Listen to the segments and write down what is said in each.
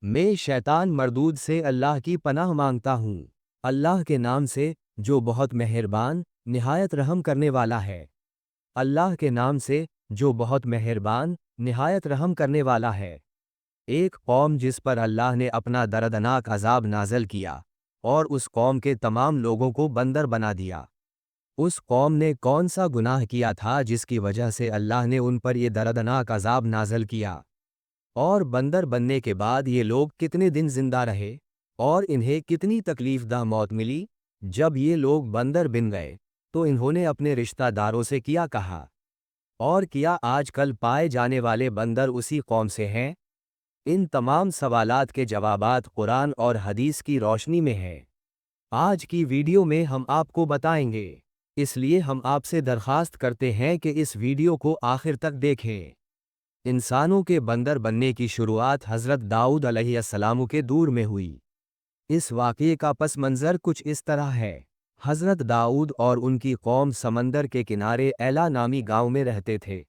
میں شیطان مردود سے اللہ کی پناہ مانگتا ہوں۔ اللہ کے نام سے جو بہت مہربان نہایت رحم کرنے والا ہے۔ اللہ کے نام سے جو بہت مہربان نہایت رحم کرنے والا ہے۔ ایک قوم جس پر اللہ نے اپنا دردناک عذاب نازل کیا اور اس قوم کے تمام لوگوں کو بندر بنا دیا۔ اس قوم نے کون سا گناہ کیا تھا جس کی وجہ سے اللہ نے ان پر یہ دردناک عذاب نازل کیا؟ اور بندر بننے کے بعد یہ لوگ کتنے دن زندہ رہے اور انہیں کتنی تکلیف دہ موت ملی؟ جب یہ لوگ بندر بن گئے تو انہوں نے اپنے رشتہ داروں سے کیا کہا؟ اور کیا آج کل پائے جانے والے بندر اسی قوم سے ہیں؟ ان تمام سوالات کے جوابات قرآن اور حدیث کی روشنی میں ہیں۔ آج کی ویڈیو میں ہم آپ کو بتائیں گے، اس لیے ہم آپ سے درخواست کرتے ہیں کہ اس ویڈیو کو آخر تک دیکھیں۔ انسانوں کے بندر بننے کی شروعات حضرت داؤد علیہ السلام کے دور میں ہوئی۔ اس واقعے کا پس منظر کچھ اس طرح ہے۔ حضرت داؤد اور ان کی قوم سمندر کے کنارے ایلا نامی گاؤں میں رہتے تھے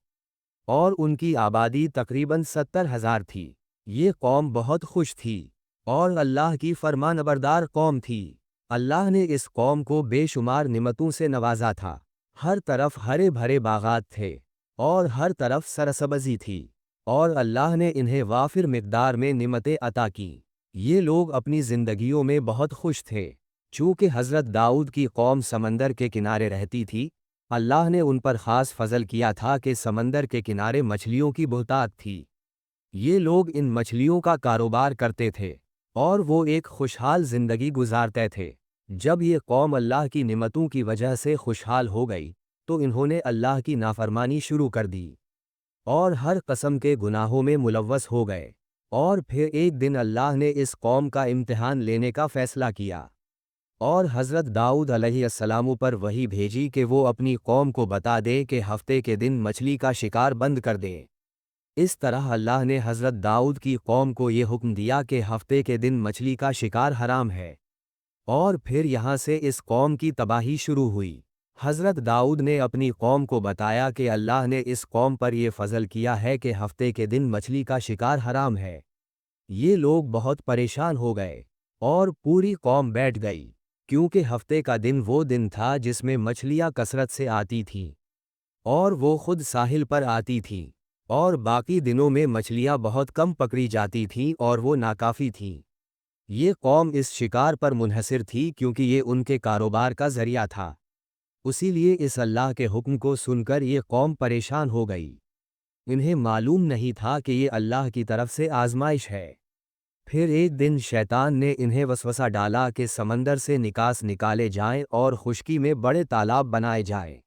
اور ان کی آبادی تقریباً 70,000 تھی۔ یہ قوم بہت خوش تھی اور اللہ کی فرمانبردار قوم تھی۔ اللہ نے اس قوم کو بے شمار نعمتوں سے نوازا تھا۔ ہر طرف ہرے بھرے باغات تھے اور ہر طرف سرسبزی تھی، اور اللہ نے انہیں وافر مقدار میں نعمتیں عطا کیں۔ یہ لوگ اپنی زندگیوں میں بہت خوش تھے۔ چونکہ حضرت داؤد کی قوم سمندر کے کنارے رہتی تھی، اللہ نے ان پر خاص فضل کیا تھا کہ سمندر کے کنارے مچھلیوں کی بہتات تھی۔ یہ لوگ ان مچھلیوں کا کاروبار کرتے تھے اور وہ ایک خوشحال زندگی گزارتے تھے۔ جب یہ قوم اللہ کی نعمتوں کی وجہ سے خوشحال ہو گئی تو انہوں نے اللہ کی نافرمانی شروع کر دی اور ہر قسم کے گناہوں میں ملوث ہو گئے۔ اور پھر ایک دن اللہ نے اس قوم کا امتحان لینے کا فیصلہ کیا اور حضرت داؤد علیہ السلام پر وحی بھیجی کہ وہ اپنی قوم کو بتا دے کہ ہفتے کے دن مچھلی کا شکار بند کر دیں۔ اس طرح اللہ نے حضرت داؤد کی قوم کو یہ حکم دیا کہ ہفتے کے دن مچھلی کا شکار حرام ہے، اور پھر یہاں سے اس قوم کی تباہی شروع ہوئی۔ حضرت داؤد نے اپنی قوم کو بتایا کہ اللہ نے اس قوم پر یہ فضل کیا ہے کہ ہفتے کے دن مچھلی کا شکار حرام ہے۔ یہ لوگ بہت پریشان ہو گئے اور پوری قوم بیٹھ گئی، کیونکہ ہفتے کا دن وہ دن تھا جس میں مچھلیاں کثرت سے آتی تھیں اور وہ خود ساحل پر آتی تھیں، اور باقی دنوں میں مچھلیاں بہت کم پکڑی جاتی تھیں اور وہ ناکافی تھیں۔ یہ قوم اس شکار پر منحصر تھی کیونکہ یہ ان کے کاروبار کا ذریعہ تھا۔ اسی لیے اس اللہ کے حکم کو سن کر یہ قوم پریشان ہو گئی۔ انہیں معلوم نہیں تھا کہ یہ اللہ کی طرف سے آزمائش ہے۔ پھر ایک دن شیطان نے انہیں وسوسہ ڈالا کہ سمندر سے نکاس نکالے جائیں اور خشکی میں بڑے تالاب بنائے جائیں۔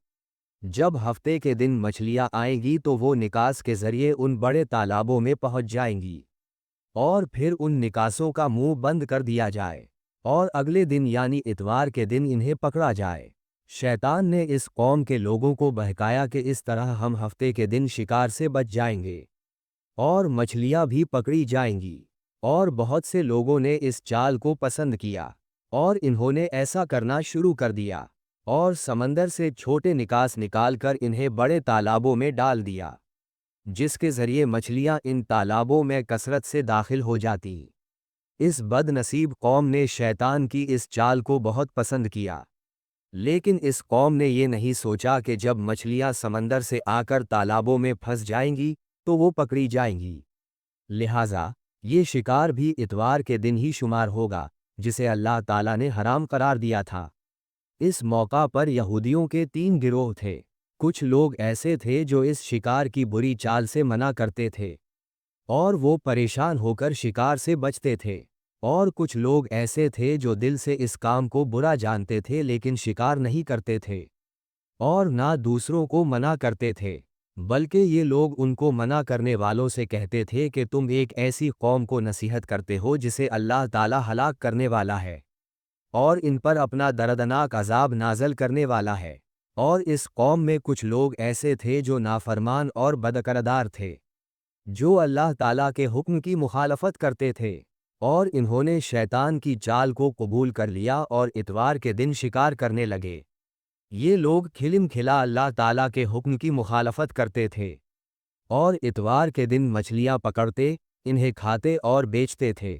جب ہفتے کے دن مچھلیاں آئیں گی تو وہ نکاس کے ذریعے ان بڑے تالابوں میں پہنچ جائیں گی، اور پھر ان نکاسوں کا منہ بند کر دیا جائے اور اگلے دن یعنی اتوار کے دن انہیں پکڑا جائے۔ شیطان نے اس قوم کے لوگوں کو بہکایا کہ اس طرح ہم ہفتے کے دن شکار سے بچ جائیں گے اور مچھلیاں بھی پکڑی جائیں گی، اور بہت سے لوگوں نے اس چال کو پسند کیا اور انہوں نے ایسا کرنا شروع کر دیا اور سمندر سے چھوٹے نکاس نکال کر انہیں بڑے تالابوں میں ڈال دیا، جس کے ذریعے مچھلیاں ان تالابوں میں کثرت سے داخل ہو جاتی۔ اس بد نصیب قوم نے شیطان کی اس چال کو بہت پسند کیا، لیکن اس قوم نے یہ نہیں سوچا کہ جب مچھلیاں سمندر سے آ کر تالابوں میں پھنس جائیں گی تو وہ پکڑی جائیں گی، لہٰذا یہ شکار بھی اتوار کے دن ہی شمار ہوگا جسے اللہ تعالیٰ نے حرام قرار دیا تھا۔ اس موقع پر یہودیوں کے 3 گروہ تھے۔ کچھ لوگ ایسے تھے جو اس شکار کی بری چال سے منع کرتے تھے اور وہ پریشان ہو کر شکار سے بچتے تھے، اور کچھ لوگ ایسے تھے جو دل سے اس کام کو برا جانتے تھے لیکن شکار نہیں کرتے تھے اور نہ دوسروں کو منع کرتے تھے، بلکہ یہ لوگ ان کو منع کرنے والوں سے کہتے تھے کہ تم ایک ایسی قوم کو نصیحت کرتے ہو جسے اللہ تعالیٰ ہلاک کرنے والا ہے اور ان پر اپنا دردناک عذاب نازل کرنے والا ہے۔ اور اس قوم میں کچھ لوگ ایسے تھے جو نافرمان اور بدکردار تھے، جو اللہ تعالیٰ کے حکم کی مخالفت کرتے تھے، اور انہوں نے شیطان کی چال کو قبول کر لیا اور اتوار کے دن شکار کرنے لگے۔ یہ لوگ کھلم کھلا اللہ تعالیٰ کے حکم کی مخالفت کرتے تھے اور اتوار کے دن مچھلیاں پکڑتے انہیں کھاتے اور بیچتے تھے۔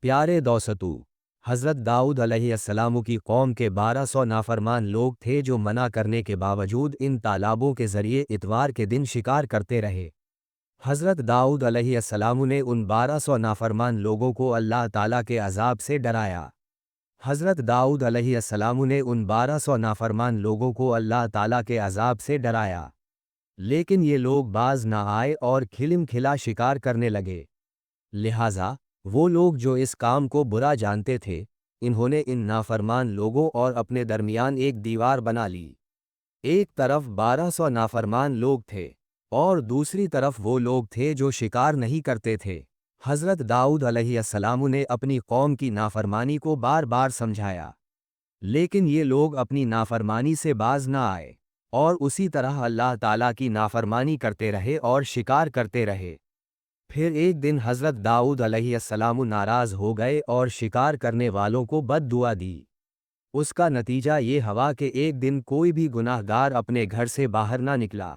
پیارے دوستو، حضرت داؤد علیہ السلام کی قوم کے 1200 نافرمان لوگ تھے جو منع کرنے کے باوجود ان تالابوں کے ذریعے اتوار کے دن شکار کرتے رہے۔ حضرت داؤد علیہ السلام نے ان 1200 نافرمان لوگوں کو اللہ تعالیٰ کے عذاب سے ڈرایا۔ حضرت داؤد علیہ السلام نے ان 1200 نافرمان لوگوں کو اللہ تعالیٰ کے عذاب سے ڈرایا، لیکن یہ لوگ باز نہ آئے اور کھلم کھلا شکار کرنے لگے۔ لہٰذا وہ لوگ جو اس کام کو برا جانتے تھے، انہوں نے ان نافرمان لوگوں اور اپنے درمیان ایک دیوار بنا لی۔ ایک طرف 1200 نافرمان لوگ تھے اور دوسری طرف وہ لوگ تھے جو شکار نہیں کرتے تھے۔ حضرت داؤد علیہ السلام نے اپنی قوم کی نافرمانی کو بار بار سمجھایا، لیکن یہ لوگ اپنی نافرمانی سے باز نہ آئے اور اسی طرح اللہ تعالیٰ کی نافرمانی کرتے رہے اور شکار کرتے رہے۔ پھر ایک دن حضرت داؤد علیہ السلام ناراض ہو گئے اور شکار کرنے والوں کو بد دعا دی۔ اس کا نتیجہ یہ ہوا کہ ایک دن کوئی بھی گناہ گار اپنے گھر سے باہر نہ نکلا۔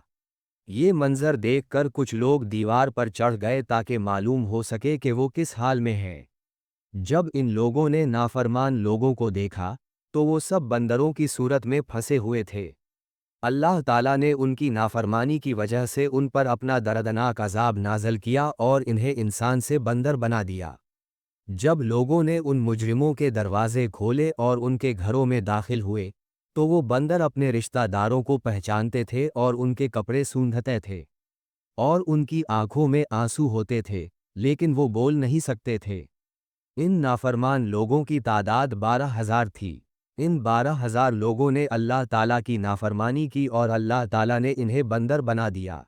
یہ منظر دیکھ کر کچھ لوگ دیوار پر چڑھ گئے تاکہ معلوم ہو سکے کہ وہ کس حال میں ہیں۔ جب ان لوگوں نے نافرمان لوگوں کو دیکھا تو وہ سب بندروں کی صورت میں پھنسے ہوئے تھے۔ اللہ تعالیٰ نے ان کی نافرمانی کی وجہ سے ان پر اپنا دردناک عذاب نازل کیا اور انہیں انسان سے بندر بنا دیا۔ جب لوگوں نے ان مجرموں کے دروازے کھولے اور ان کے گھروں میں داخل ہوئے تو وہ بندر اپنے رشتہ داروں کو پہچانتے تھے اور ان کے کپڑے سونگھتے تھے، اور ان کی آنکھوں میں آنسو ہوتے تھے، لیکن وہ بول نہیں سکتے تھے۔ ان نافرمان لوگوں کی تعداد 12,000 تھی۔ ان 12,000 لوگوں نے اللہ تعالیٰ کی نافرمانی کی اور اللہ تعالیٰ نے انہیں بندر بنا دیا،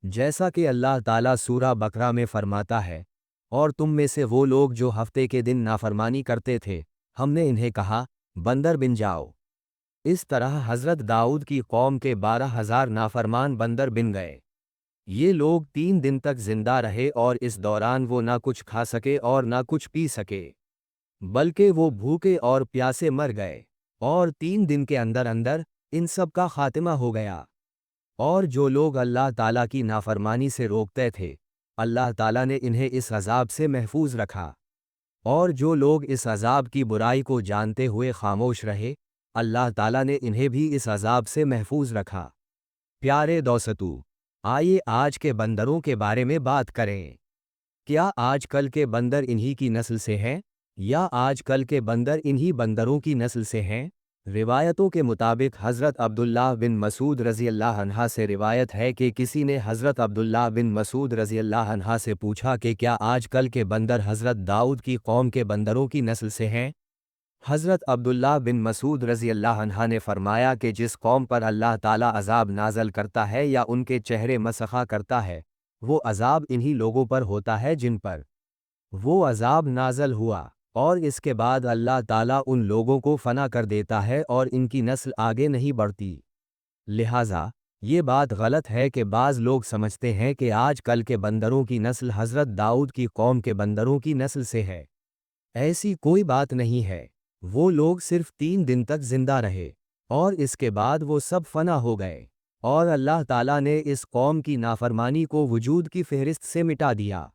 جیسا کہ اللہ تعالیٰ سورہ بقرہ میں فرماتا ہے، اور تم میں سے وہ لوگ جو ہفتے کے دن نافرمانی کرتے تھے، ہم نے انہیں کہا بندر بن جاؤ۔ اس طرح حضرت داؤد کی قوم کے 12,000 نافرمان بندر بن گئے۔ یہ لوگ 3 دن تک زندہ رہے اور اس دوران وہ نہ کچھ کھا سکے اور نہ کچھ پی سکے، بلکہ وہ بھوکے اور پیاسے مر گئے، اور 3 دن کے اندر اندر ان سب کا خاتمہ ہو گیا۔ اور جو لوگ اللہ تعالیٰ کی نافرمانی سے روکتے تھے، اللہ تعالیٰ نے انہیں اس عذاب سے محفوظ رکھا، اور جو لوگ اس عذاب کی برائی کو جانتے ہوئے خاموش رہے، اللہ تعالیٰ نے انہیں بھی اس عذاب سے محفوظ رکھا۔ پیارے دوستو، آئیے آج کے بندروں کے بارے میں بات کریں۔ کیا آج کل کے بندر انہی کی نسل سے ہیں، یا آج کل کے بندر انہی بندروں کی نسل سے ہیں؟ روایتوں کے مطابق حضرت عبداللہ بن مسعود رضی اللہ عنہ سے روایت ہے کہ کسی نے حضرت عبداللہ بن مسعود رضی اللہ عنہ سے پوچھا کہ کیا آج کل کے بندر حضرت داؤد کی قوم کے بندروں کی نسل سے ہیں؟ حضرت عبداللہ بن مسعود رضی اللہ عنہ نے فرمایا کہ جس قوم پر اللہ تعالیٰ عذاب نازل کرتا ہے یا ان کے چہرے مسخہ کرتا ہے، وہ عذاب انہی لوگوں پر ہوتا ہے جن پر وہ عذاب نازل ہوا، اور اس کے بعد اللہ تعالیٰ ان لوگوں کو فنا کر دیتا ہے اور ان کی نسل آگے نہیں بڑھتی۔ لہٰذا یہ بات غلط ہے کہ بعض لوگ سمجھتے ہیں کہ آج کل کے بندروں کی نسل حضرت داؤد کی قوم کے بندروں کی نسل سے ہے۔ ایسی کوئی بات نہیں ہے۔ وہ لوگ صرف 3 دن تک زندہ رہے، اور اس کے بعد وہ سب فنا ہو گئے، اور اللہ تعالیٰ نے اس قوم کی نافرمانی کو وجود کی فہرست سے مٹا دیا۔